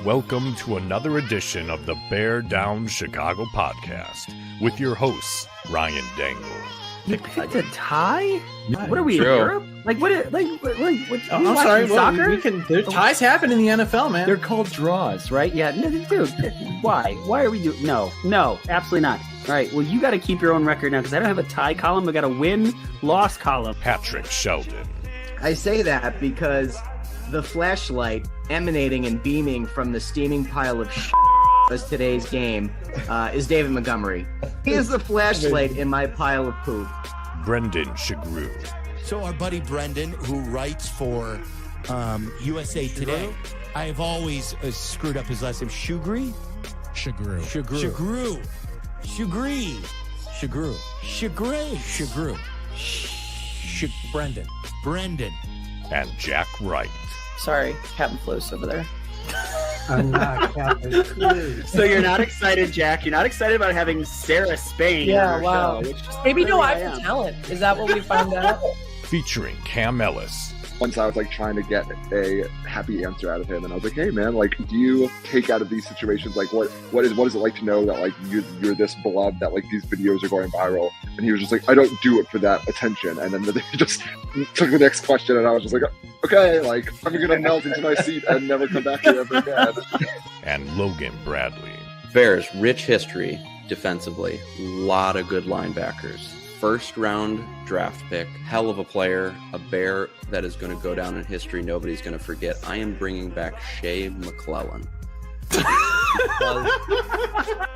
Welcome to another edition of the Bear Down Chicago podcast with your hosts, Ryan Dangle. You picked a tie? What are we True. in Europe? Like what? I'm sorry. Soccer? We can. Ties happen in the NFL, man. They're called draws, right? Yeah. No, dude, why? Why are we doing? No, absolutely not. All right. Well, you got to keep your own record now because I don't have a tie column. I got a win-loss column. Patrick Sheldon. I say that because the flashlight emanating and beaming from the steaming pile of as today's game is David Montgomery. He is the flashlight in my pile of poop. Brendan Shagru. So our buddy Brendan, who writes for USA Today, I have always screwed up his last name. Shugri? Shagru. Brendan. And Jack Wright. Sorry, Captain Flo's over there. I'm not Captain Clue. So you're not excited, Jack? You're not excited about having Sarah Spain? Yeah, on our wow. show, which is Maybe no clearly I eye for am. talent. Is that what we found out? Featuring Cam Ellis. Once I was like trying to get a happy answer out of him, and I was like, "Hey man, like, do you take out of these situations like what is it like to know that like you're this beloved that like these videos are going viral?" And he was just like, "I don't do it for that attention." And then they just took the next question, and I was just like, "Okay, like I'm gonna melt into my seat and never come back here ever again." And Logan Bradley. Bears, rich history defensively. A lot of good linebackers. First round draft pick, hell of a player, a Bear that is going to go down in history. Nobody's going to forget. I am bringing back Shea McClellan.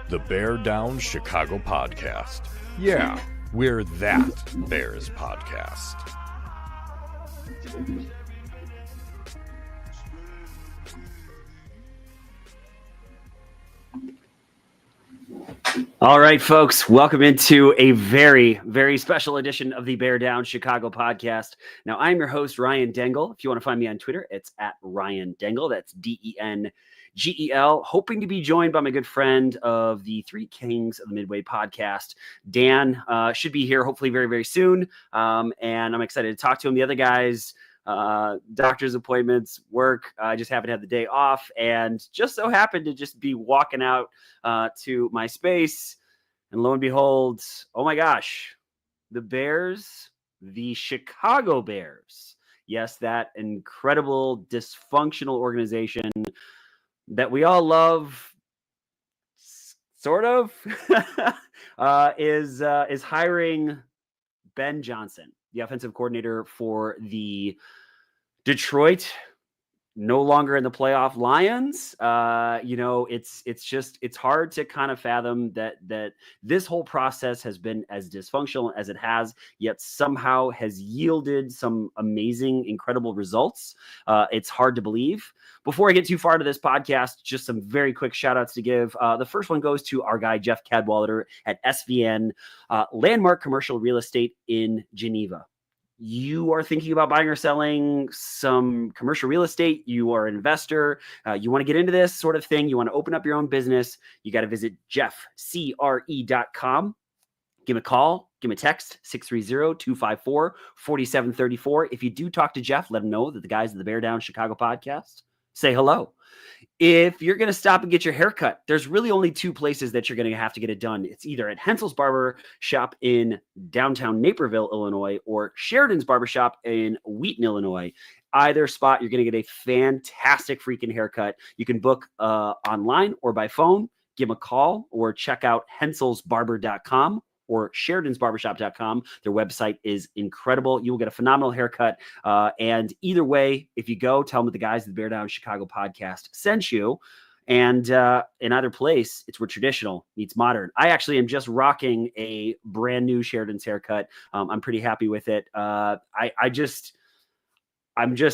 The Bear Down Chicago podcast. Yeah, we're that Bears podcast. All right, folks, welcome into a very, very special edition of the Bear Down Chicago podcast. Now, I'm your host, Ryan Dangle. If you want to find me on Twitter, it's at Ryan Dangle. That's DENGEL. Hoping to be joined by my good friend of the Three Kings of the Midway podcast, Dan. Should be here hopefully very, very soon. And I'm excited to talk to him. The other guys, doctor's appointments, work. I just haven't had the day off and just so happened to just be walking out to my space. And lo and behold, oh my gosh, the Bears, the Chicago Bears. Yes, that incredible dysfunctional organization that we all love, sort of, is hiring Ben Johnson, the offensive coordinator for the Detroit, no longer in the playoff Lions. It's hard to kind of fathom that this whole process has been as dysfunctional as it has, yet somehow has yielded some amazing, incredible results. It's hard to believe. Before I get too far into this podcast, just some very quick shout outs to give. The first one goes to our guy, Jeff Cadwallader at SVN, Landmark Commercial Real Estate in Geneva. You are thinking about buying or selling some commercial real estate. You are an investor. You want to get into this sort of thing. You want to open up your own business. You got to visit jeffcre.com. Give him a call. Give him a text, 630-254-4734. If you do talk to Jeff, let him know that the guys at the Bear Down Chicago podcast say hello. If you're going to stop and get your hair cut, there's really only two places that you're going to have to get it done. It's either at Hensel's Barber Shop in downtown Naperville, Illinois, or Sheridan's Barbershop in Wheaton, Illinois. Either spot, you're going to get a fantastic freaking haircut. You can book online or by phone. Give them a call or check out henselsbarber.com or Sheridan'sBarbershop.com. Their website is incredible. You will get a phenomenal haircut. And either way, if you go, tell them that the guys at the Bear Down Chicago podcast sent you. And in either place, it's where traditional meets modern. I actually am just rocking a brand new Sheridan's haircut. I'm pretty happy with it. I'm just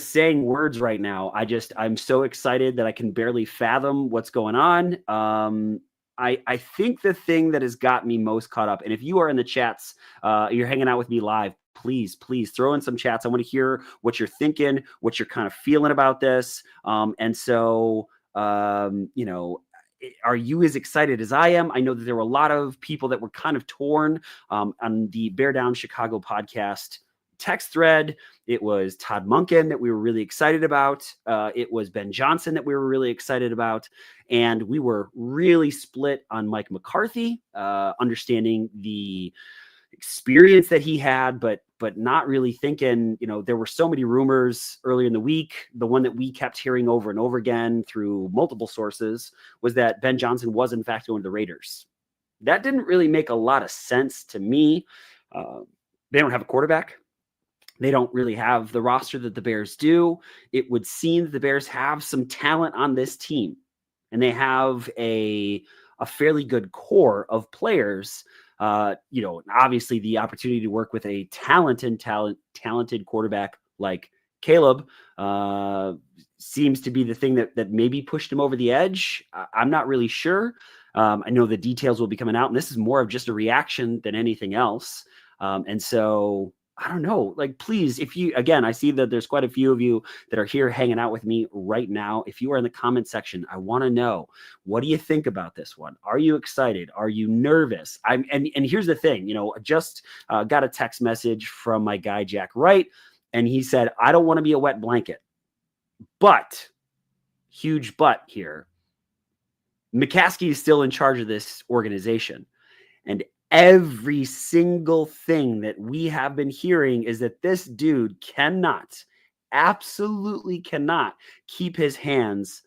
saying words right now. I'm so excited that I can barely fathom what's going on. I think the thing that has got me most caught up, and if you are in the chats, you're hanging out with me live, please throw in some chats. I want to hear what you're thinking, what you're kind of feeling about this. Are you as excited as I am? I know that there were a lot of people that were kind of torn on the Bear Down Chicago podcast text thread. It was Todd Monken that we were really excited about. It was Ben Johnson that we were really excited about. And we were really split on Mike McCarthy, understanding the experience that he had, but not really thinking, there were so many rumors earlier in the week. The one that we kept hearing over and over again through multiple sources was that Ben Johnson was in fact going to the Raiders. That didn't really make a lot of sense to me. They don't have a quarterback. They don't really have the roster that the Bears do. It would seem that the Bears have some talent on this team, and they have a fairly good core of players. Obviously the opportunity to work with a talented quarterback like Caleb seems to be the thing that maybe pushed him over the edge. I'm not really sure. I know the details will be coming out, and this is more of just a reaction than anything else. And so I don't know, please, I see that there's quite a few of you that are here hanging out with me right now. If you are in the comment section, I want to know, what do you think about this one? Are you excited? Are you nervous? And here's the thing, just got a text message from my guy, Jack Wright, and he said, I don't want to be a wet blanket, but huge but here. McCaskey is still in charge of this organization. And every single thing that we have been hearing is that this dude absolutely cannot keep his hands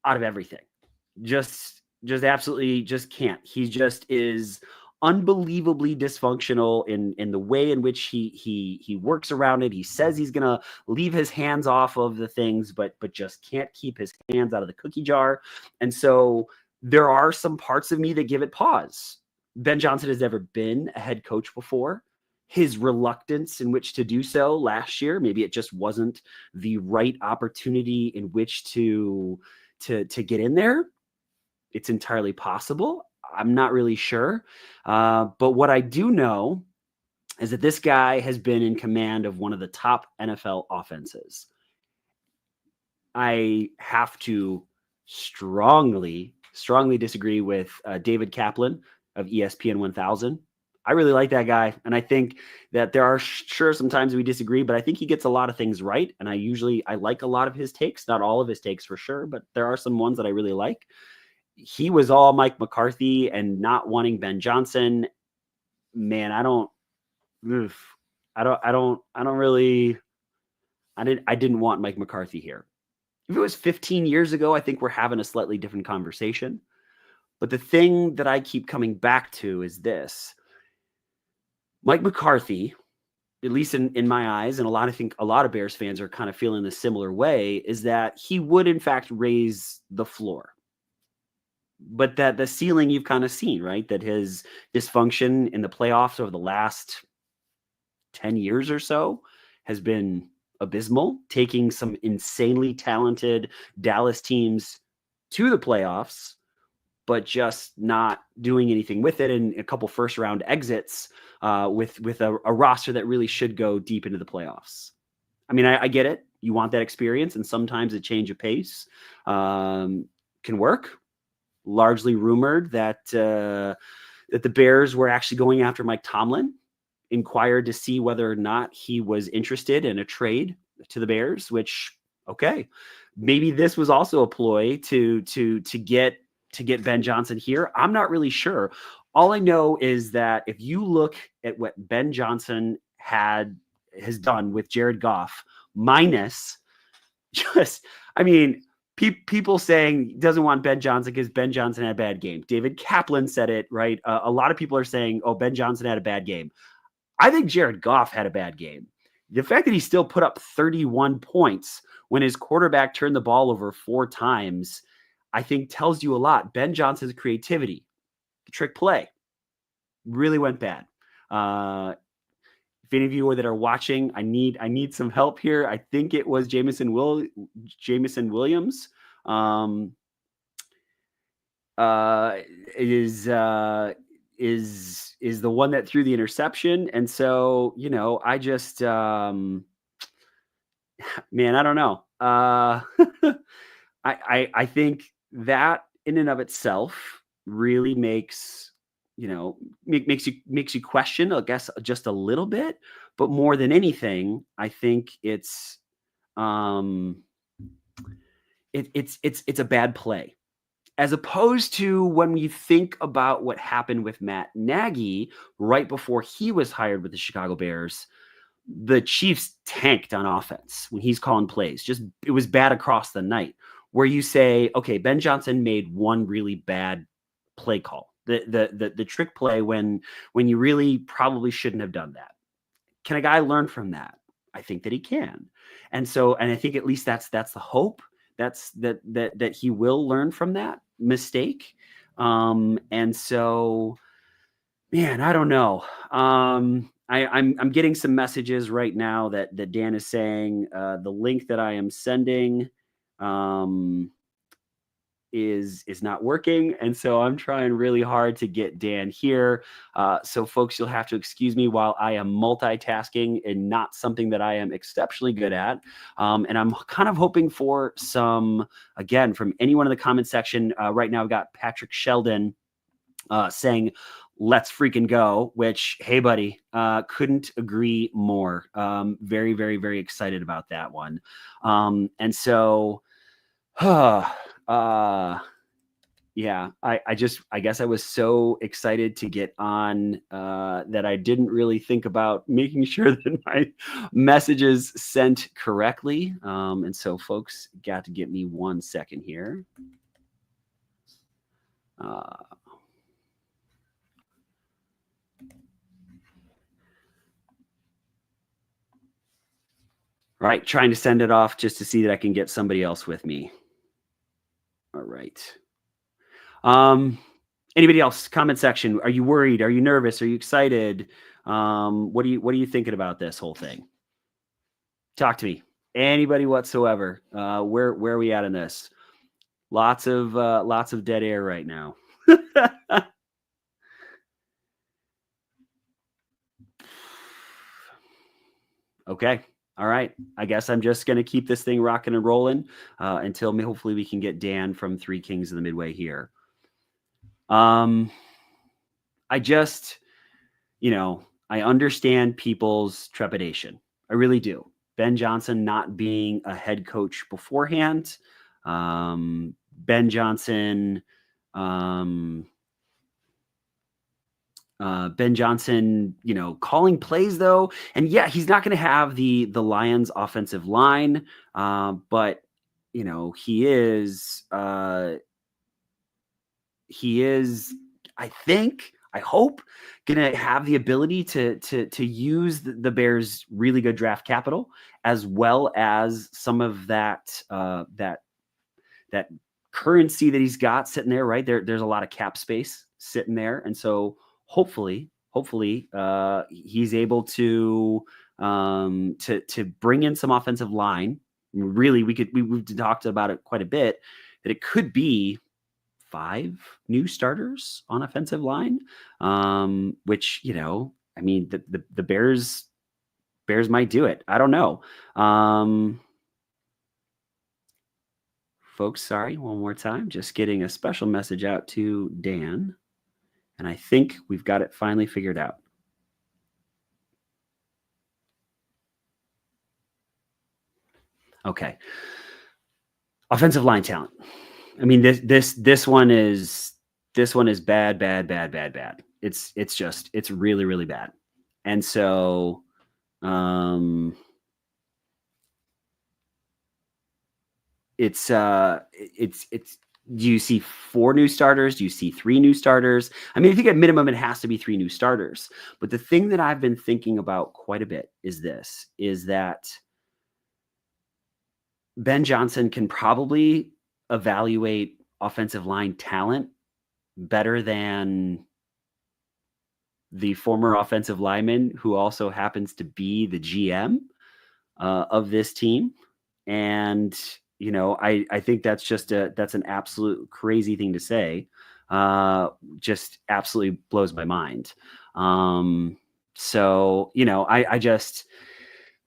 out of everything. Just absolutely just can't. He just is unbelievably dysfunctional in the way in which he works around it. He says he's going to leave his hands off of the things, but just can't keep his hands out of the cookie jar. And so there are some parts of me that give it pause. Ben Johnson has never been a head coach before. His reluctance in which to do so last year, maybe it just wasn't the right opportunity in which to get in there. It's entirely possible. I'm not really sure. But what I do know is that this guy has been in command of one of the top NFL offenses. I have to strongly disagree with David Kaplan of ESPN 1000. I really like that guy. And I think that there are sure sometimes we disagree, but I think he gets a lot of things right. And I like a lot of his takes, not all of his takes for sure, but there are some ones that I really like. He was all Mike McCarthy and not wanting Ben Johnson. Man, I didn't want Mike McCarthy here. If it was 15 years ago, I think we're having a slightly different conversation. But the thing that I keep coming back to is this. Mike McCarthy, at least in my eyes, and I think a lot of Bears fans are kind of feeling the similar way, is that he would in fact raise the floor. But that the ceiling you've kind of seen, right? That his dysfunction in the playoffs over the last 10 years or so has been abysmal, taking some insanely talented Dallas teams to the playoffs, but just not doing anything with it, and a couple first round exits with a roster that really should go deep into the playoffs. I mean, I get it. You want that experience, and sometimes a change of pace can work. Largely rumored that the Bears were actually going after Mike Tomlin, inquired to see whether or not he was interested in a trade to the Bears, which, okay, maybe this was also a ploy to get Ben Johnson here. I'm not really sure. All I know is that if you look at what Ben Johnson has done with Jared Goff, minus people saying doesn't want Ben Johnson because Ben Johnson had a bad game. David Kaplan said it, right? A lot of people are saying, oh, Ben Johnson had a bad game. I think Jared Goff had a bad game. The fact that he still put up 31 points when his quarterback turned the ball over 4 times, I think tells you a lot. Ben Johnson's creativity, the trick play, really went bad. If any of you that are watching, I need some help here. I think it was Jameson Williams. Is the one that threw the interception. And so, I just, man, I don't know. I think that in and of itself really makes you question, I guess, just a little bit. But more than anything, I think it's a bad play. As opposed to when we think about what happened with Matt Nagy right before he was hired with the Chicago Bears, the Chiefs tanked on offense when he's calling plays. Just it was bad across the night. Where you say, okay, Ben Johnson made one really bad play call, the trick play when you really probably shouldn't have done that. Can a guy learn from that? I think that he can, and I think at least that's the hope. That's that he will learn from that mistake. And so, man, I don't know. I'm getting some messages right now that Dan is saying the link that I am sending is not working, and so I'm trying really hard to get Dan here. So folks, you'll have to excuse me while I am multitasking and not something that I am exceptionally good at. And I'm kind of hoping for some, again, from anyone in the comment section. Right now I've got Patrick Sheldon saying let's freaking go, which, hey buddy, couldn't agree more. Very, very, very excited about that one. And so yeah, I guess I was so excited to get on that I didn't really think about making sure that my messages sent correctly. And so folks got to get me 1 second here. Right, trying to send it off just to see that I can get somebody else with me. All right. Anybody else? Comment section. Are you worried? Are you nervous? Are you excited? What are you thinking about this whole thing? Talk to me. Anybody whatsoever. Where are we at in this? Lots of dead air right now. Okay. All right. I guess I'm just going to keep this thing rocking and rolling until hopefully we can get Dan from Three Kings of the Midway here. I just, I understand people's trepidation. I really do. Ben Johnson not being a head coach beforehand. Ben Johnson, calling plays though. And yeah, he's not going to have the Lions offensive line. But he is, I hope, going to have the ability to use the Bears' really good draft capital, as well as some of that currency that he's got sitting there, right there. There's a lot of cap space sitting there. And so hopefully he's able to bring in some offensive line. Really, we've talked about it quite a bit, that it could be 5 new starters on offensive line, which, the Bears might do it. I don't know. Folks, sorry, one more time, just getting a special message out to Dan, and I think we've got it finally figured out. Okay. Offensive line talent. I mean, this one is bad. It's really, really bad. And so, it's do you see 4 new starters? Do you see 3 new starters? I mean, I think at minimum it has to be 3 new starters. But the thing that I've been thinking about quite a bit is that Ben Johnson can probably evaluate offensive line talent better than the former offensive lineman who also happens to be the GM of this team. And, I think that's an absolute crazy thing to say. Just absolutely blows my mind. So,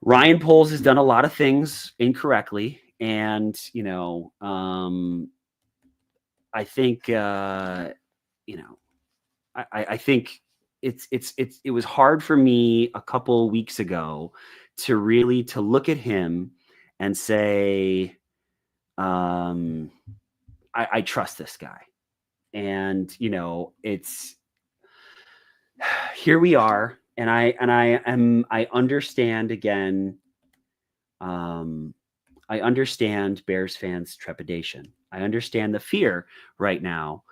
Ryan Poles has done a lot of things incorrectly. And, I think, I think it was hard for me a couple weeks ago to really to look at him and say, I trust this guy. And, you know, it's here we are. And I understand again. I understand Bears fans' trepidation. I understand the fear right now.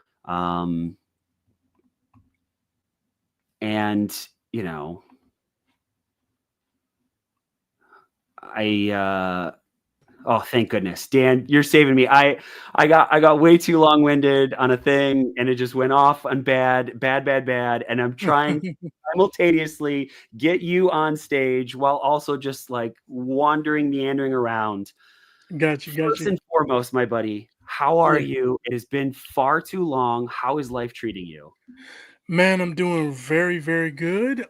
And, you know, oh, thank goodness, Dan, you're saving me. I got way too long-winded on a thing, and it just went off on bad. And I'm trying to simultaneously get you on stage while also just like meandering around. Got you. First and foremost, my buddy, how are you? It has been far too long. How is life treating you? Man, I'm doing very, very good.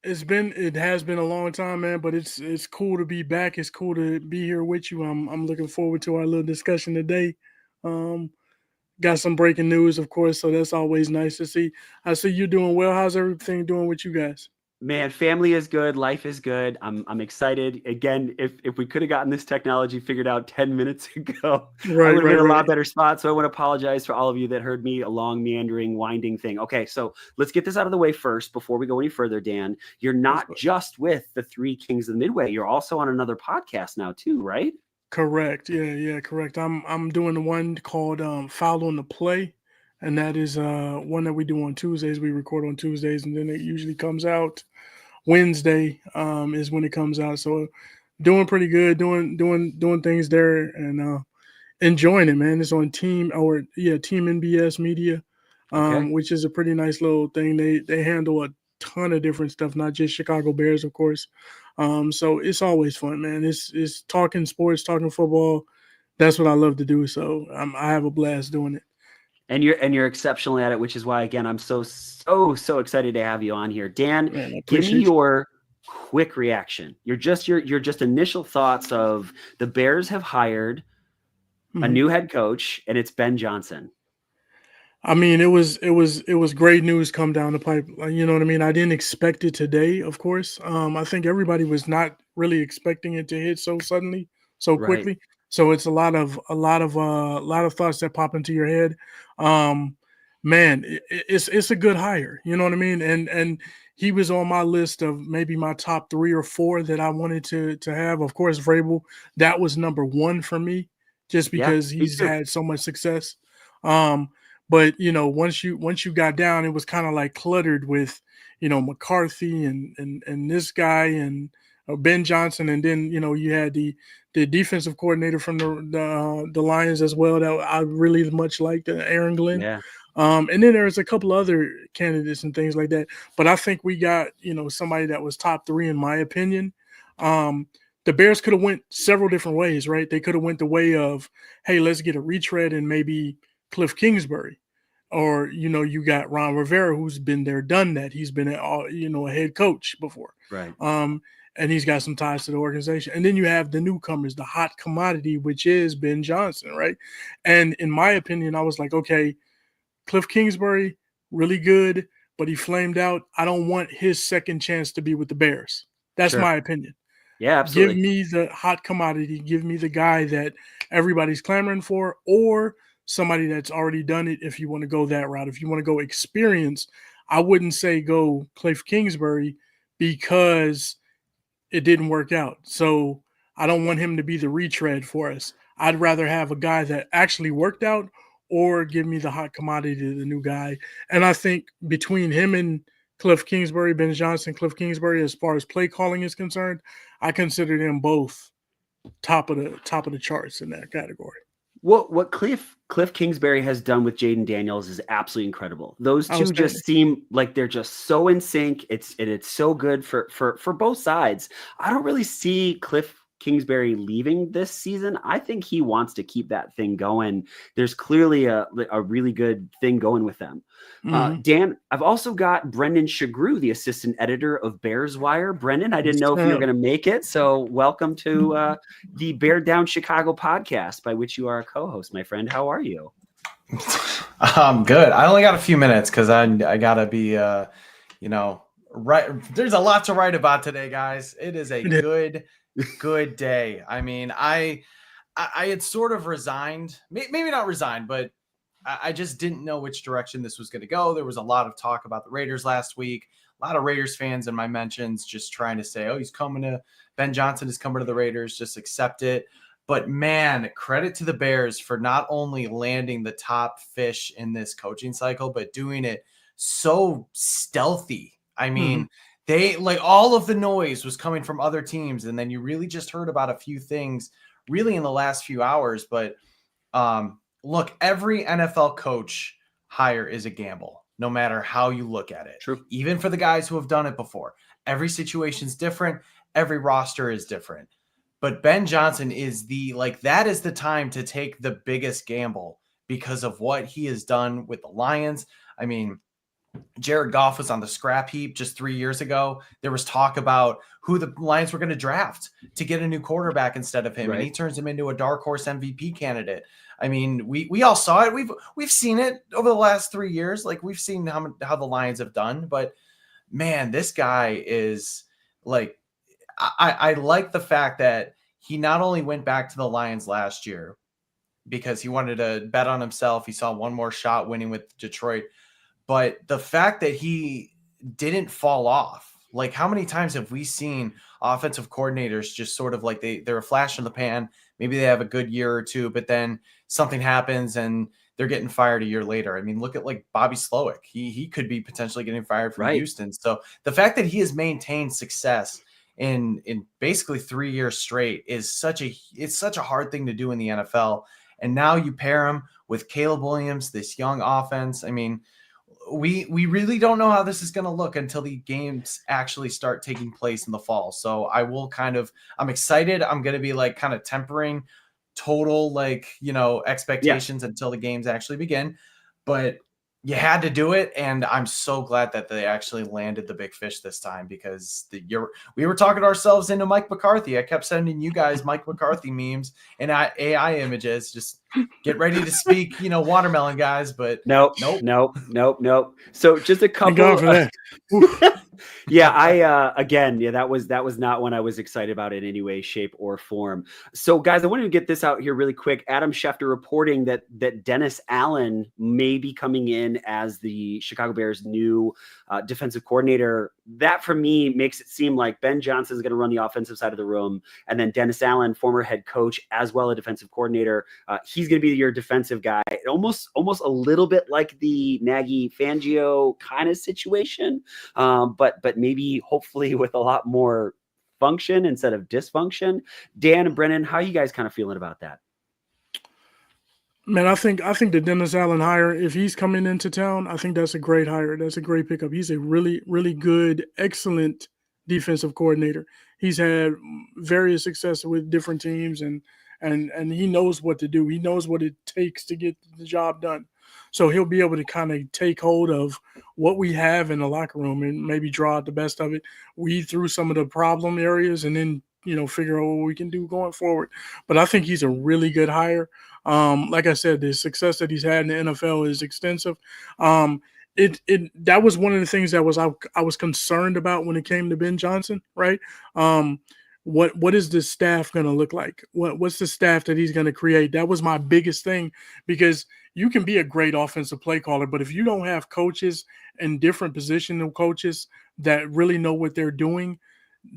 It has been a long time, man, but it's cool to be back. It's cool to be here with you. I'm looking forward to our little discussion today. Got some breaking news, of course, so that's always nice to see. I see you doing well. How's everything doing with you guys? Man, family is good. Life is good. I'm excited. Again, if we could have gotten this technology figured out 10 minutes ago, I would have been in a lot better spot. So I want to apologize for all of you that heard me a long, meandering, winding thing. Okay, so let's get this out of the way first before we go any further, Dan. You're not just with the Three Kings of the Midway. You're also on another podcast now too, right? Correct. Yeah, correct. I'm doing the one called Foul on the Play. And that is one that we do on Tuesdays. We record on Tuesdays, and then it usually comes out Wednesday is when it comes out. So doing pretty good, doing things there, and enjoying it, man. It's on Team NBS Media, which is a pretty nice little thing. They handle a ton of different stuff, not just Chicago Bears, of course. So it's always fun, man. It's talking sports, talking football. That's what I love to do. So I have a blast doing it. And you're exceptional at it, which is why, again, I'm so excited to have you on here. Dan, give me your quick reaction. Your initial thoughts of the Bears have hired a new head coach, and it's Ben Johnson. I mean, it was great news come down the pipe. You know what I mean? I didn't expect it today, of course. I think everybody was not really expecting it to hit so suddenly, so quickly. Right. So it's a lot of thoughts that pop into your head. Man, it's a good hire. You know what I mean? And he was on my list of maybe my top 3 or 4 that I wanted to have. Of course, Vrabel, that was number 1 for me, just because he's had so much success. But you know, once you got down, it was kind of like cluttered with, you know, McCarthy and this guy and Ben Johnson, and then you know you had the defensive coordinator from the Lions as well that I really much liked, Aaron Glenn. Yeah. And then there's a couple other candidates and things like that. But I think we got, you know, somebody that was top 3 in my opinion. The Bears could have went several different ways, right? They could have went the way of, hey, let's get a retread and maybe Cliff Kingsbury. Or, you know, you got Ron Rivera, who's been there, done that. He's been a head coach before. Right. And he's got some ties to the organization. And then you have the newcomers, the hot commodity, which is Ben Johnson, right? And in my opinion, I was like, okay, Cliff Kingsbury, really good, but he flamed out. I don't want his second chance to be with the Bears. That's my opinion. Yeah, absolutely. Give me the hot commodity. Give me the guy that everybody's clamoring for, or somebody that's already done it if you want to go that route. If you want to go experience, I wouldn't say go Cliff Kingsbury because it didn't work out. So I don't want him to be the retread for us. I'd rather have a guy that actually worked out, or give me the hot commodity to the new guy. And I think between him and Cliff Kingsbury, Ben Johnson, Cliff Kingsbury, as far as play calling is concerned, I consider them both top of the charts in that category. What Cliff Kingsbury has done with Jaden Daniels is absolutely incredible. Those two just seem like they're just so in sync. It's so good for both sides. I don't really see Cliff Kingsbury leaving this season. I think he wants to keep that thing going. There's clearly a really good thing going with them. Dan, I've also got Brendan Shagru, the assistant editor of Bears Wire. Brendan, I didn't know if you were going to make it, so welcome to the Bear Down Chicago podcast, by which you are a co-host, my friend. How are you? I'm good. I only got a few minutes because I gotta be right. There's a lot to write about today, guys. It is a good day. I mean, I had sort of resigned, maybe not resigned, but I just didn't know which direction this was going to go. There was a lot of talk about the Raiders last week. A lot of Raiders fans in my mentions just trying to say, oh, Ben Johnson is coming to the Raiders. Just accept it. But man, credit to the Bears for not only landing the top fish in this coaching cycle, but doing it so stealthy. I mean, they all of the noise was coming from other teams. And then you really just heard about a few things really in the last few hours. But look, every NFL coach hire is a gamble, no matter how you look at it. True. Even for the guys who have done it before. Every situation's different. Every roster is different. But Ben Johnson is that is the time to take the biggest gamble because of what he has done with the Lions. I mean, Jared Goff was on the scrap heap just 3 years ago. There was talk about who the Lions were going to draft to get a new quarterback instead of him. Right. And he turns him into a dark horse MVP candidate. I mean, we all saw it. We've seen it over the last 3 years. Like, we've seen how the Lions have done, but man, this guy is like, I like the fact that he not only went back to the Lions last year because he wanted to bet on himself. He saw one more shot winning with Detroit, but the fact that he didn't fall off. Like, how many times have we seen offensive coordinators just sort of like they're a flash in the pan? Maybe they have a good year or two, but then something happens and they're getting fired a year later. I mean, look at like Bobby Slowick. He could be potentially getting fired from Houston. So the fact that he has maintained success in basically 3 years straight is such a hard thing to do in the NFL. And now you pair him with Caleb Williams, this young offense. I mean, we really don't know how this is going to look until the games actually start taking place in the fall. So I'm excited. I'm going to be like kind of tempering total expectations until the games actually begin, but you had to do it. And I'm so glad that they actually landed the big fish this time because we were talking ourselves into Mike McCarthy. I kept sending you guys Mike McCarthy memes and AI images. Just get ready to speak, watermelon guys, but nope. So just a couple. That was not one I was excited about in any way, shape, or form. So, guys, I wanted to get this out here really quick. Adam Schefter reporting that Dennis Allen may be coming in as the Chicago Bears' new defensive coordinator. That, for me, makes it seem like Ben Johnson is going to run the offensive side of the room, and then Dennis Allen, former head coach, as well a defensive coordinator, he's going to be your defensive guy. Almost a little bit like the Nagy Fangio kind of situation, but maybe hopefully with a lot more function instead of dysfunction. Dan and Brennan, how are you guys kind of feeling about that? Man, I think the Dennis Allen hire, if he's coming into town, I think that's a great hire. That's a great pickup. He's a really, really good, excellent defensive coordinator. He's had various success with different teams, and he knows what to do. He knows what it takes to get the job done. So he'll be able to kind of take hold of what we have in the locker room and maybe draw out the best of it, weed through some of the problem areas, and then, figure out what we can do going forward. But I think he's a really good hire. Like I said, the success that he's had in the NFL is extensive. That was one of the things that I was concerned about when it came to Ben Johnson, right? What is this staff going to look like? What's the staff that he's going to create? That was my biggest thing, because you can be a great offensive play caller, but if you don't have coaches and different positional coaches that really know what they're doing,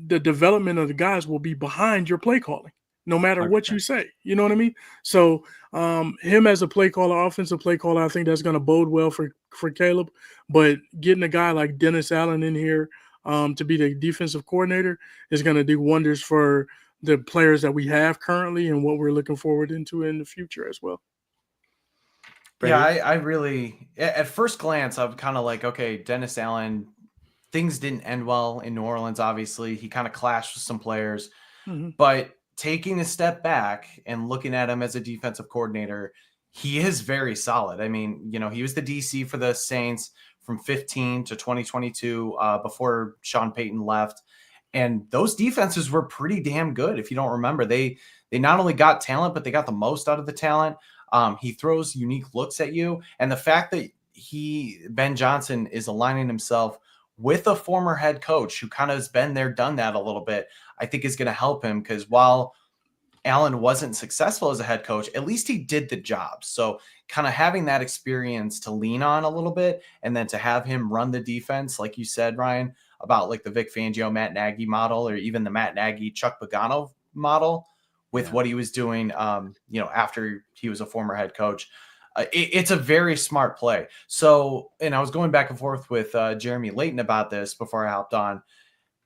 the development of the guys will be behind your play calling, no matter what you say. You know what I mean? So him as a play caller, offensive play caller, I think that's going to bode well for Caleb. But getting a guy like Dennis Allen in here to be the defensive coordinator is going to do wonders for the players that we have currently and what we're looking forward into in the future as well. Yeah, I really, at first glance, I'm kind of like, okay, Dennis Allen, things didn't end well in New Orleans, obviously. He kind of clashed with some players. But taking a step back and looking at him as a defensive coordinator, he is very solid. I mean, he was the DC for the Saints from 15 to 2022 before Sean Payton left. And those defenses were pretty damn good. If you don't remember, they not only got talent, but they got the most out of the talent. He throws unique looks at you. And the fact that Ben Johnson is aligning himself with a former head coach who kind of has been there, done that a little bit, I think is going to help him, because while Allen wasn't successful as a head coach, at least he did the job. So kind of having that experience to lean on a little bit, and then to have him run the defense, like you said, Ryan, about like the Vic Fangio, Matt Nagy model, or even the Matt Nagy, Chuck Pagano model with what he was doing, after he was a former head coach. It's a very smart play. So, and I was going back and forth with Jeremy Layton about this before I hopped on.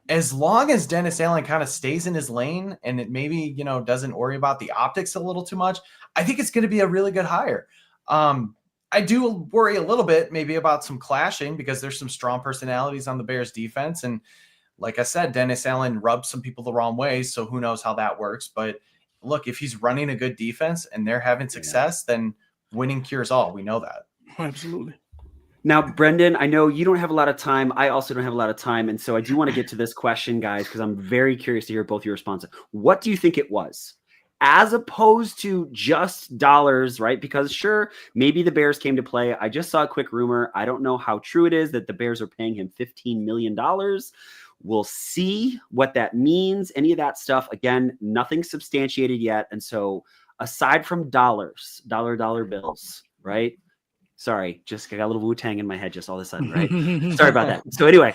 As long as Dennis Allen kind of stays in his lane and it maybe, doesn't worry about the optics a little too much, I think it's going to be a really good hire. I do worry a little bit maybe about some clashing, because there's some strong personalities on the Bears defense. And like I said, Dennis Allen rubs some people the wrong way. So who knows how that works. But look, if he's running a good defense and they're having success, then winning cures all. We know that. Absolutely. Now, Brendan, I know you don't have a lot of time. I also don't have a lot of time. And so I do want to get to this question, guys, because I'm very curious to hear both your responses. What do you think it was? As opposed to just dollars, right? Because sure, maybe the Bears came to play. I just saw a quick rumor. I don't know how true it is that the Bears are paying him $15 million. We'll see what that means. Any of that stuff. Again, nothing substantiated yet. And so aside from dollars, dollar bills, right? Sorry, just I got a little Wu-Tang in my head just all of a sudden, right? Sorry about that. So anyway,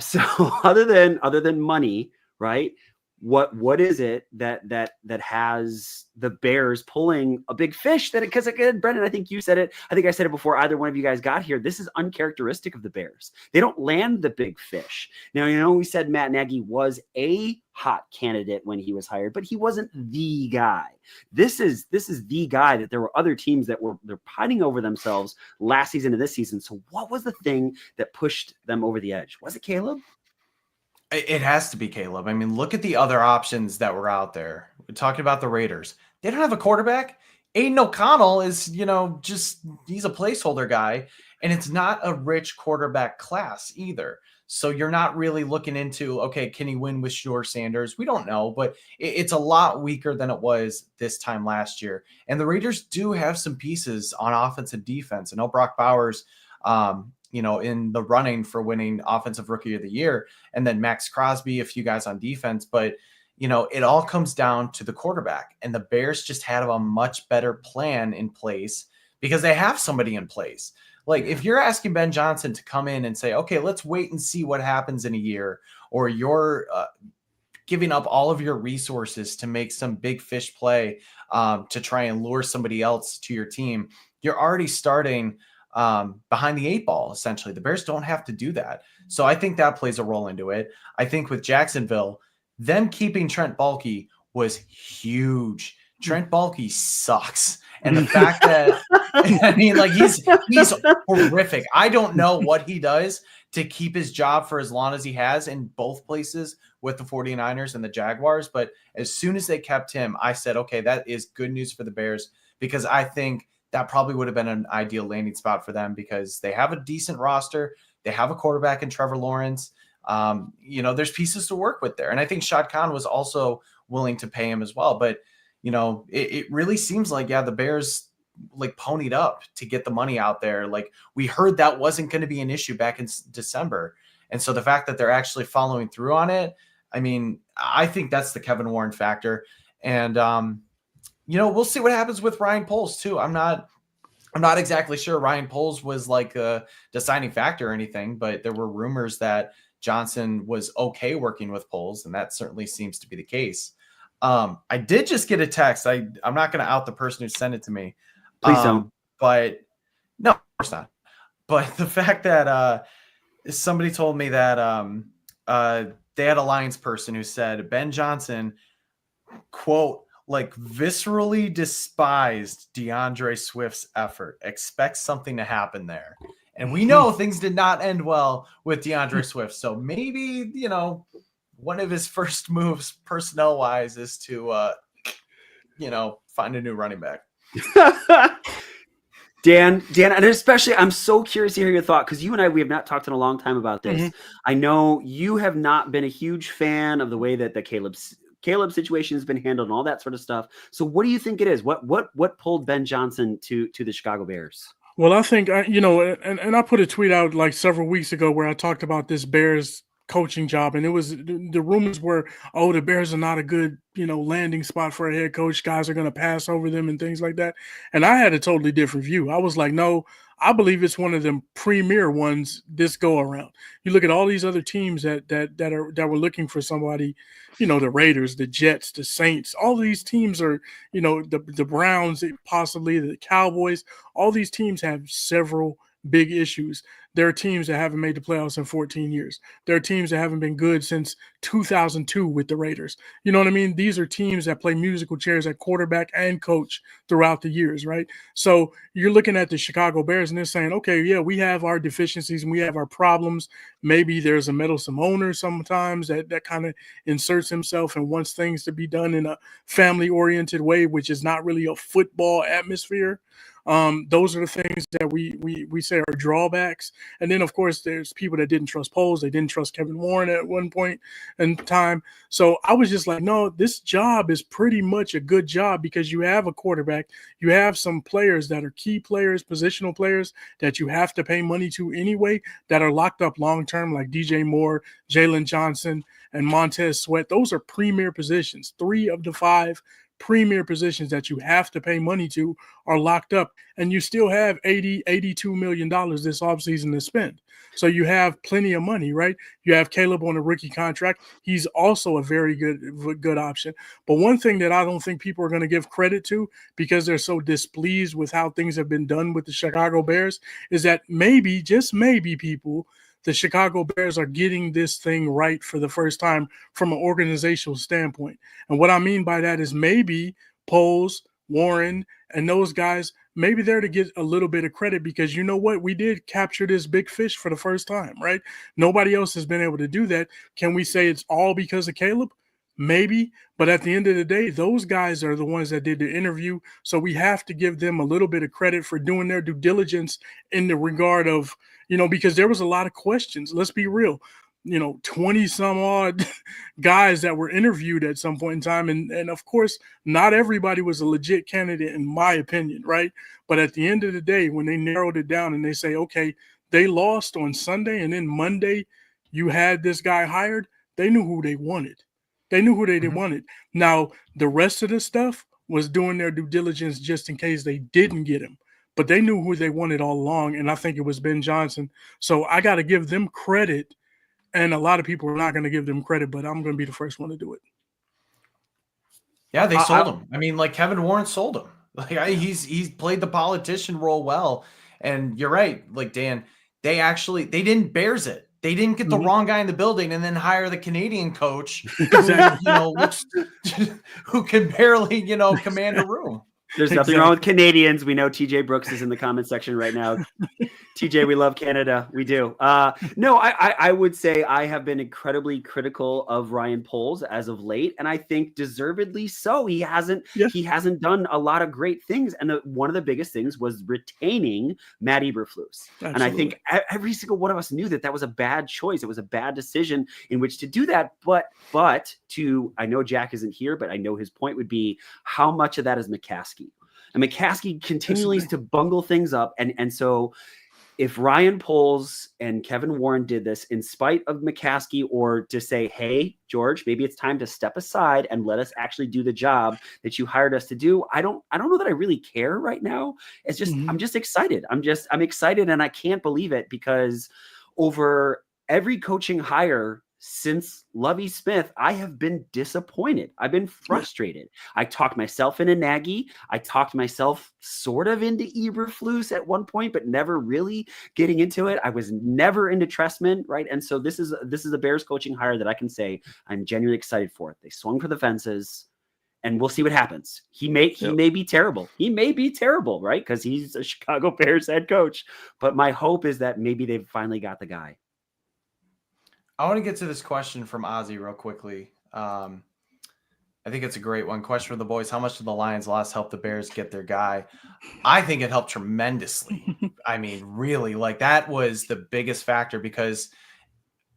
so other than money, right? What is it that has the Bears pulling a big fish? That because again, Brendan, I think you said it. I think I said it before either one of you guys got here. This is uncharacteristic of the Bears. They don't land the big fish. Now, we said Matt Nagy was a hot candidate when he was hired, but he wasn't the guy. This is the guy that there were other teams that they're pining over themselves last season and this season. So what was the thing that pushed them over the edge? Was it Caleb? It has to be Caleb. I mean, look at the other options that were out there. We're talking about the Raiders. They don't have a quarterback. Aiden O'Connell is, he's a placeholder guy, and it's not a rich quarterback class either. So you're not really looking into, okay, can he win with Shedeur Sanders? We don't know, but it's a lot weaker than it was this time last year. And the Raiders do have some pieces on offense and defense. I know Brock Bowers, in the running for winning Offensive Rookie of the Year, and then Max Crosby, a few guys on defense. But, it all comes down to the quarterback, and the Bears just had a much better plan in place because they have somebody in place. Like if you're asking Ben Johnson to come in and say, okay, let's wait and see what happens in a year, or you're giving up all of your resources to make some big fish play to try and lure somebody else to your team, you're already starting behind the eight ball, essentially. The Bears don't have to do that. So I think that plays a role into it. I think with Jacksonville, them keeping Trent Baalke was huge. Trent Baalke sucks. And the fact that, he's horrific. I don't know what he does to keep his job for as long as he has in both places with the 49ers and the Jaguars. But as soon as they kept him, I said, okay, that is good news for the Bears, because I think that probably would have been an ideal landing spot for them, because they have a decent roster. They have a quarterback in Trevor Lawrence. There's pieces to work with there. And I think Shad Khan was also willing to pay him as well. But, it really seems like, the Bears ponied up to get the money out there. Like we heard that wasn't going to be an issue back in December. And so the fact that they're actually following through on it, I mean, I think that's the Kevin Warren factor. And, we'll see what happens with Ryan Poles too. I'm not exactly sure Ryan Poles was like a deciding factor or anything, but there were rumors that Johnson was okay working with Poles, and that certainly seems to be the case. I did just get a text. I'm not going to out the person who sent it to me. Please don't. But no, of course not. But the fact that somebody told me that they had a Lions person who said Ben Johnson, quote, viscerally despised DeAndre Swift's effort. Expect something to happen there. And we know things did not end well with DeAndre Swift. So maybe, one of his first moves personnel wise is to, find a new running back. Dan, and especially I'm so curious to hear your thought, because you and we have not talked in a long time about this. Mm-hmm. I know you have not been a huge fan of the way that the Caleb situation has been handled and all that sort of stuff. So what do you think it is? What pulled Ben Johnson to the Chicago Bears? Well, I think and I put a tweet out like several weeks ago where I talked about this Bears coaching job, and it was the rumors were, oh, the Bears are not a good landing spot for a head coach. Guys are going to pass over them and things like that. And I had a totally different view. I was like, no, I believe it's one of them premier ones this go around. You look at all these other teams that were looking for somebody. The Raiders, the Jets, the Saints, all these teams are, the Browns, possibly the Cowboys. All these teams have several big issues. There are teams that haven't made the playoffs in 14 years. There are teams that haven't been good since 2002 with the Raiders. You know what I mean? These are teams that play musical chairs at quarterback and coach throughout the years, right? So you're looking at the Chicago Bears and they're saying, okay, yeah, we have our deficiencies and we have our problems. Maybe there's a meddlesome owner sometimes that kind of inserts himself and wants things to be done in a family-oriented way, which is not really a football atmosphere. Those are the things that we say are drawbacks. And then, of course, there's people that didn't trust Poles. They didn't trust Kevin Warren at one point in time. So I was just like, no, this job is pretty much a good job because you have a quarterback. You have some players that are key players, positional players that you have to pay money to anyway that are locked up long-term, like DJ Moore, Jalen Johnson, and Montez Sweat. Those are premier positions. 3 of the 5 premier positions that you have to pay money to are locked up, and you still have $82 million this offseason to spend. So you have plenty of money, right? You have Caleb on a rookie contract. He's also a very good option. But one thing that I don't think people are going to give credit to because they're so displeased with how things have been done with the Chicago Bears is that maybe, just maybe, people, the Chicago Bears are getting this thing right for the first time from an organizational standpoint. And what I mean by that is maybe Poles, Warren, and those guys, maybe they're to get a little bit of credit because you know what? We did capture this big fish for the first time, right? Nobody else has been able to do that. Can we say it's all because of Caleb? Maybe, but at the end of the day, those guys are the ones that did the interview. So we have to give them a little bit of credit for doing their due diligence in the regard of, because there was a lot of questions. Let's be real. 20 some odd guys that were interviewed at some point in time. And of course, not everybody was a legit candidate, in my opinion, right? But at the end of the day, when they narrowed it down and they say, okay, they lost on Sunday and then Monday you had this guy hired, they knew who they wanted. They knew who they wanted. Now, the rest of the stuff was doing their due diligence just in case they didn't get him. But they knew who they wanted all along, and I think it was Ben Johnson. So I got to give them credit, and a lot of people are not going to give them credit, but I'm going to be the first one to do it. Yeah, they sold him. I mean, like Kevin Warren sold him. Like he's played the politician role well. And you're right, like Dan, they didn't Bears it. They didn't get the wrong guy in the building and then hire the Canadian coach who can barely, command a room. There's nothing wrong with Canadians. We know TJ Brooks is in the comment section right now. TJ, we love Canada. We do. No, I would say I have been incredibly critical of Ryan Poles as of late, and I think deservedly so. He hasn't done a lot of great things, and one of the biggest things was retaining Matt Eberflus. Absolutely. And I think every single one of us knew that was a bad choice. It was a bad decision in which to do that. But I know Jack isn't here, but I know his point would be how much of that is McCaskey. And McCaskey continues to bungle things up. And so if Ryan Poles and Kevin Warren did this in spite of McCaskey, or to say, hey, George, maybe it's time to step aside and let us actually do the job that you hired us to do. I don't know that I really care right now. It's just, I'm just excited. I'm excited, and I can't believe it because over every coaching hire since Lovie Smith, I have been disappointed. I've been frustrated. I talked myself into Nagy. I talked myself sort of into Eberflus at one point, but never really getting into it. I was never into Trestman, right? And so this is a Bears coaching hire that I can say I'm genuinely excited for it. They swung for the fences, and we'll see what happens. He may be terrible. He may be terrible, right? Because he's a Chicago Bears head coach. But my hope is that maybe they've finally got the guy. I want to get to this question from Ozzy real quickly. I think it's a great one. Question for the boys. How much did the Lions loss help the Bears get their guy? I think it helped tremendously. I mean, really, like that was the biggest factor because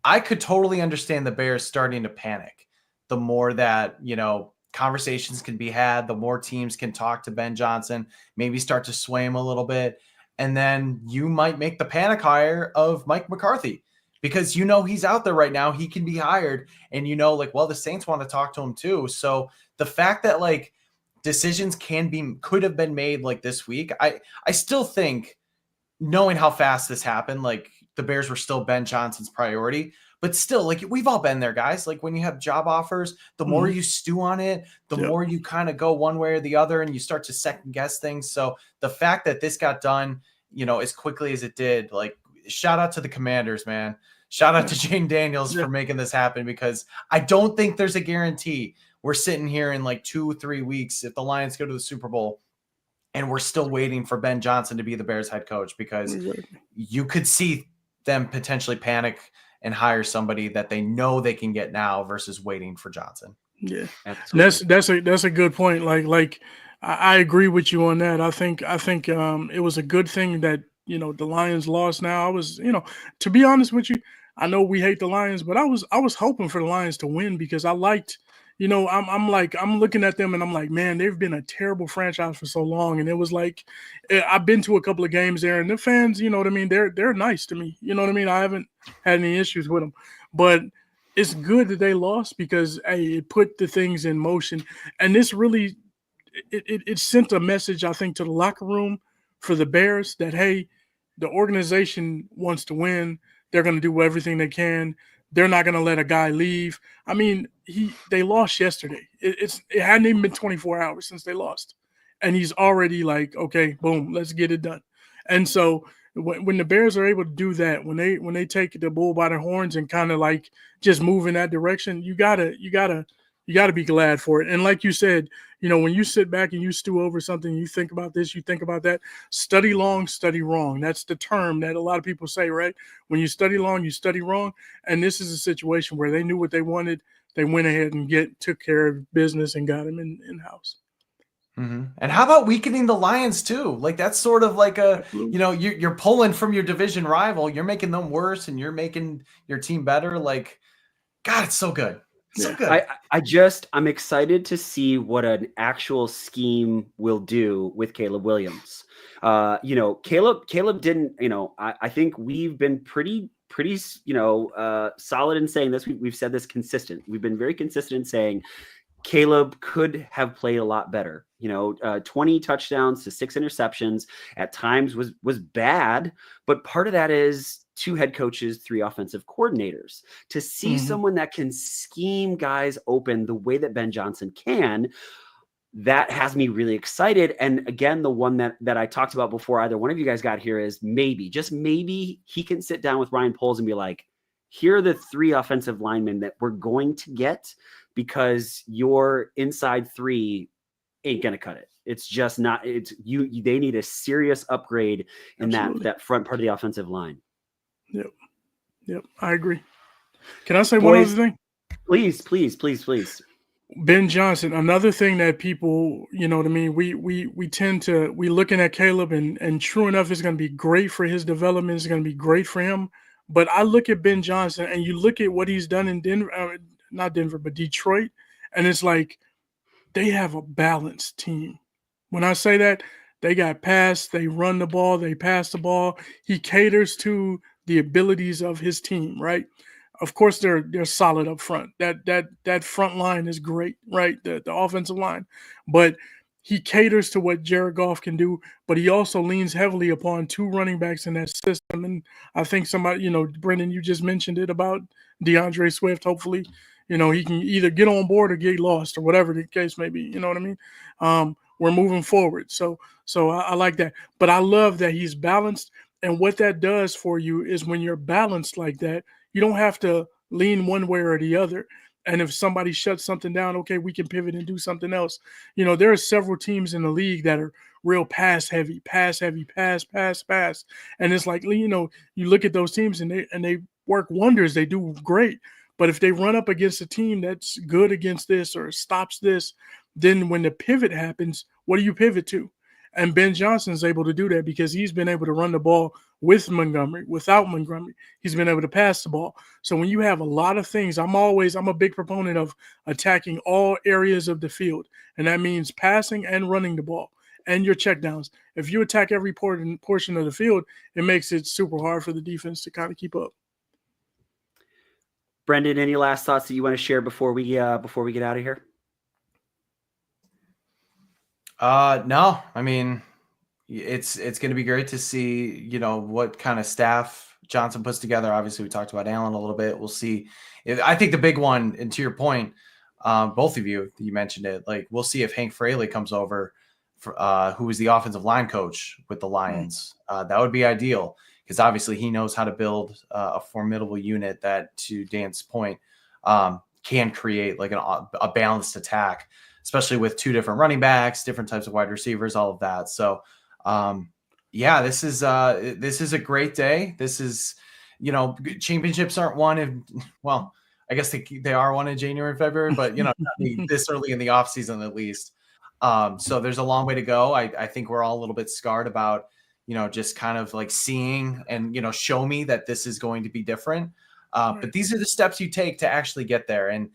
I could totally understand the Bears starting to panic. The more that, conversations can be had, the more teams can talk to Ben Johnson, maybe start to sway him a little bit. and then you might make the panic hire of Mike McCarthy because you know he's out there right now. He can be hired, and you know, like, well, the Saints want to talk to him too. So the fact that like decisions could have been made like this week, I still think, knowing how fast this happened, like the Bears were still Ben Johnson's priority. But still, like, we've all been there, guys. Like, when you have job offers, the more you stew on it, the more you kind of go one way or the other, and you start to second guess things. So the fact that this got done, you know, as quickly as it did, like, shout out to the Commanders, man. Shout out to Jane Daniels for making this happen, because I don't think there's a guarantee we're sitting here in like 2-3 weeks if the Lions go to the Super Bowl and we're still waiting for Ben Johnson to be the Bears head coach, because you could see them potentially panic and hire somebody that they know they can get now versus waiting for Johnson. Yeah, absolutely. That's a good point. Like I agree with you on that. I think it was a good thing that, you know, the Lions lost. Now I was, you know, to be honest with you, I know we hate the Lions, but I was hoping for the Lions to win, because I liked, you know, I'm looking at them and I'm like, man, they've been a terrible franchise for so long. And it was like, I've been to a couple of games there, and the fans, you know what I mean? They're nice to me. You know what I mean? I haven't had any issues with them, but it's good that they lost, because, hey, it put the things in motion. And this really, it sent a message, I think, to the locker room for the Bears that, hey, the organization wants to win. They're going to do everything they can. They're not going to let a guy leave. I mean, they lost yesterday. It hadn't even been 24 hours since they lost, and he's already like, okay, boom, let's get it done. And so when the Bears are able to do that, when they take the bull by the horns and kind of like just move in that direction, you gotta be glad for it. And like you said, you know, when you sit back and you stew over something, you think about this, you think about that. Study long, study wrong. That's the term that a lot of people say, right? When you study long, you study wrong. And this is a situation where they knew what they wanted. They went ahead and took care of business and got him in-house. Mm-hmm. And how about weakening the Lions too? Like, that's sort of like you know, you're pulling from your division rival. You're making them worse, and you're making your team better. Like, God, it's so good. So good. I'm excited to see what an actual scheme will do with Caleb Williams. You know, Caleb didn't, you know, I think we've been pretty, you know, solid in saying this. We've said this consistent. We've been very consistent in saying Caleb could have played a lot better. You know, 20 touchdowns to 6 interceptions at times was bad, but part of that is 2 head coaches, 3 offensive coordinators. To see someone that can scheme guys open the way that Ben Johnson can, that has me really excited. And again, the one that I talked about before either one of you guys got here is maybe, just maybe, he can sit down with Ryan Poles and be like, here are the 3 offensive linemen that we're going to get, because your inside 3 ain't going to cut it. It's just not, they need a serious upgrade in that front part of the offensive line. Yep. I agree. Can I say one other thing? Please. Ben Johnson, another thing that people, you know what I mean, we tend to, we looking at Caleb, and true enough, it's going to be great for his development. It's going to be great for him. But I look at Ben Johnson, and you look at what he's done in Denver, not Denver, but Detroit, and it's like they have a balanced team. When I say that, they got pass, they run the ball, they pass the ball. He caters to the abilities of his team, right? Of course, they're solid up front. That front line is great, right? The offensive line, but he caters to what Jared Goff can do. But he also leans heavily upon 2 running backs in that system. And I think somebody, you know, Brendan, you just mentioned it about DeAndre Swift. Hopefully, you know, he can either get on board or get lost, or whatever the case may be. You know what I mean? We're moving forward, so I like that. But I love that he's balanced. And what that does for you is, when you're balanced like that, you don't have to lean one way or the other. And if somebody shuts something down, okay, we can pivot and do something else. You know, there are several teams in the league that are real pass heavy, pass. And it's like, you know, you look at those teams and they work wonders. They do great. But if they run up against a team that's good against this or stops this, then when the pivot happens, what do you pivot to? And Ben Johnson's able to do that, because he's been able to run the ball with Montgomery, without Montgomery. He's been able to pass the ball. So when you have a lot of things, I'm a big proponent of attacking all areas of the field. And that means passing and running the ball. and your checkdowns. If you attack every portion of the field, it makes it super hard for the defense to kind of keep up. Brendan, any last thoughts that you want to share before we get out of here? No, I mean, it's going to be great to see, what kind of staff Johnson puts together. Obviously, we talked about Allen a little bit. We'll see. I think the big one, and to your point, both of you mentioned it. Like, we'll see if Hank Fraley comes over, who was the offensive line coach with the Lions. That would be ideal because obviously he knows how to build a formidable unit that, to Dan's point, can create like a balanced attack, especially with two different running backs, different types of wide receivers, all of that. So, this is a great day. This is, championships aren't won I guess they are won in January and February, but this early in the off season at least. So there's a long way to go. I think we're all a little bit scarred about, just kind of like seeing and, show me that this is going to be different. But these are the steps you take to actually get there. And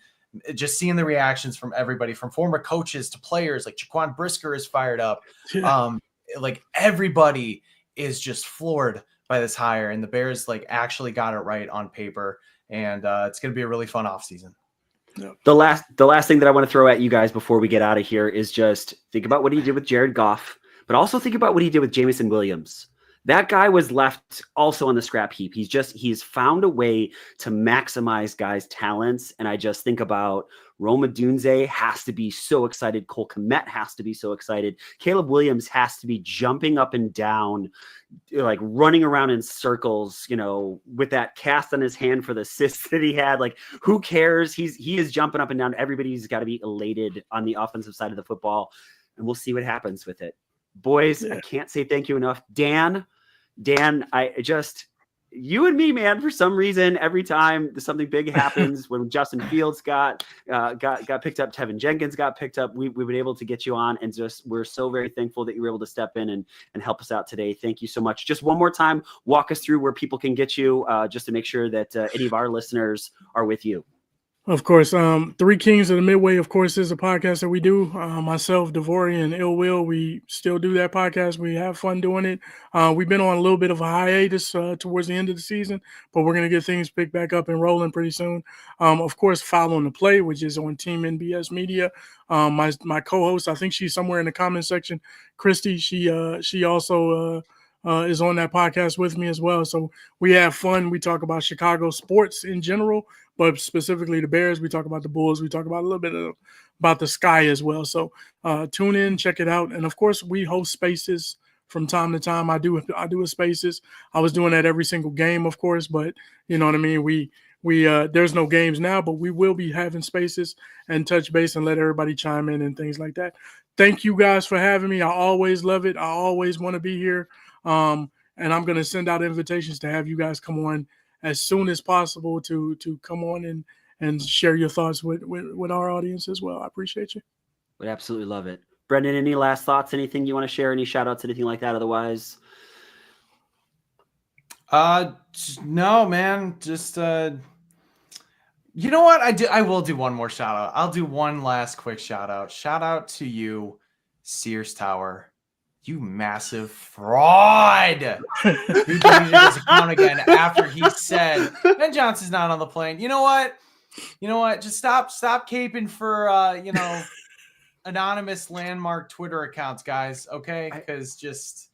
just seeing the reactions from everybody, from former coaches to players, like Jaquan Brisker is fired up. Yeah. Like everybody is just floored by this hire, and the Bears actually got it right on paper. And it's going to be a really fun offseason. Yeah. The last thing that I want to throw at you guys before we get out of here is just think about what he did with Jared Goff, but also think about what he did with Jameson Williams. That guy was left also on the scrap heap. He's found a way to maximize guys' talents. And I just think about Roma Dunze has to be so excited. Cole Kmet has to be so excited. Caleb Williams has to be jumping up and down, like running around in circles, with that cast on his hand for the assist that he had. Like, who cares? He is jumping up and down. Everybody's got to be elated on the offensive side of the football. And we'll see what happens with it. Boys, I can't say thank you enough. Dan, you and me, man, for some reason, every time something big happens, when Justin Fields got picked up, Tevin Jenkins got picked up, we've been able to get you on, and we're so very thankful that you were able to step in and help us out today. Thank you so much. Just one more time, walk us through where people can get you, just to make sure that any of our listeners are with you. Of course, Three Kings of the Midway, of course, is a podcast that we do. Myself, Devori, and Ill Will, we still do that podcast. We have fun doing it. We've been on a little bit of a hiatus towards the end of the season, but we're going to get things picked back up and rolling pretty soon. Of course, Following the Play, which is on Team NBS Media. My co-host, I think she's somewhere in the comment section, Christy. She also is on that podcast with me as well. So we have fun. We talk about Chicago sports in general, but specifically the Bears. We talk about the Bulls. We talk about a little bit about the Sky as well. So tune in, check it out. And of course, we host spaces from time to time. I do a spaces. I was doing that every single game, of course, but you know what I mean? We there's no games now, but we will be having spaces and touch base and let everybody chime in and things like that. Thank you guys for having me. I always love it. I always want to be here. And I'm going to send out invitations to have you guys come on as soon as possible to come on and share your thoughts with our audience as well. I appreciate you. Would absolutely love it. Brendan, any last thoughts, anything you want to share, any shout outs, anything like that? Otherwise, no, man, just, you know what? I will do one more shout out. I'll do one last quick shout out. Shout out to you, Sears Tower. You massive fraud. He deleted his account again after he said, Ben Johnson's not on the plane. You know what? Just stop caping for, anonymous landmark Twitter accounts, guys. Okay. Cause just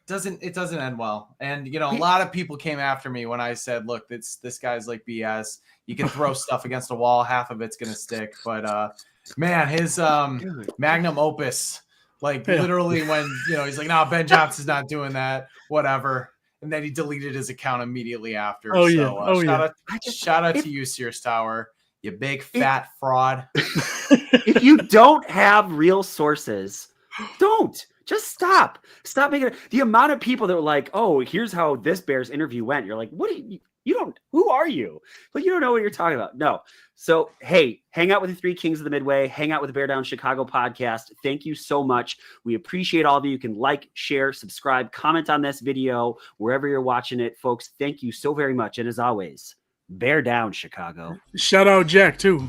it doesn't end well. And, a lot of people came after me when I said, look, this guy's like BS. You can throw stuff against a wall. Half of it's going to stick, but, man, his, magnum opus, literally when, he's like, no, Ben Johnson's not doing that, whatever. And then he deleted his account immediately after. Shout out to you, Sears Tower, you big fat fraud. If you don't have real sources, just stop making it. The amount of people that were like, oh, here's how this Bears interview went. You're like, who are you? But you don't know what you're talking about. No. So, hey, hang out with the Three Kings of the Midway, hang out with the Bear Down Chicago podcast. Thank you so much. We appreciate all of you. You can like, share, subscribe, comment on this video, wherever you're watching it, folks. Thank you so very much. And as always, Bear Down Chicago. Shout out Jack too.